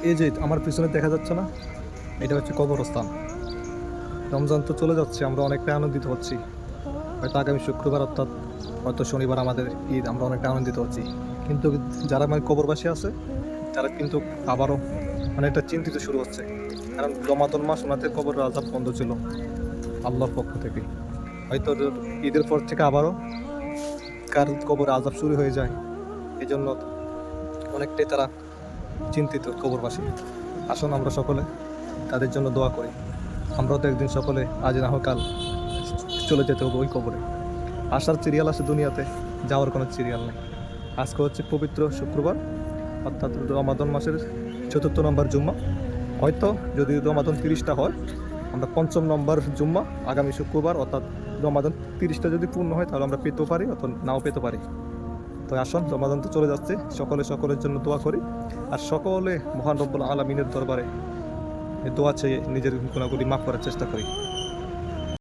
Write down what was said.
এই যে আমার পিছনে দেখা যাচ্ছে না, এটা হচ্ছে কবরস্থান। রমজান তো চলে যাচ্ছে, আমরা অনেকটা আনন্দিত হচ্ছি। হয়তো আগামী শুক্রবার অর্থাৎ হয়তো শনিবার আমাদের ঈদ, আমরা অনেকটা আনন্দিত হচ্ছি। কিন্তু যারা মানে কবরবাসী আছে, তারা কিন্তু আবারও অনেকটা চিন্তিত শুরু হচ্ছে। কারণ রমাদান মাস ওনাদের কবর আযাব বন্ধ ছিল আল্লাহর পক্ষ থেকে। হয়তো ঈদের পর থেকে আবারও কার কবর আযাব শুরু হয়ে যায়। এই জন্য অনেকটাই তারা চিন্তিত কবরবাসী। আসুন আমরা সকলে তাদের জন্য দোয়া করি। আমরাও তো একদিন সকলে আজ না হোক কাল চলে যেতে হবে ওই কবরে। আসার সিরিয়াল আছে দুনিয়াতে, যাওয়ার কোনো সিরিয়াল নেই। আজকে হচ্ছে পবিত্র শুক্রবার, অর্থাৎ রমাদান মাসের ৪র্থ নম্বর জুম্মা। হয়তো যদি রমাদান ৩০টা হয়, আমরা ৫ম নম্বর জুম্মা আগামী শুক্রবার, অর্থাৎ রমাদান ৩০টা যদি পূর্ণ হয় তাহলে আমরা পেতেও পারি অথবা নাও পেতে পারি। তো আসুন, রমাদান তো চলে যাচ্ছে, সকলে সকলের জন্য দোয়া করি। আর সকলে মহান রব্বুল আলামিনের দরবারে দোয়া চেয়ে নিজের গুনাহগুলি মাফ করার চেষ্টা করি।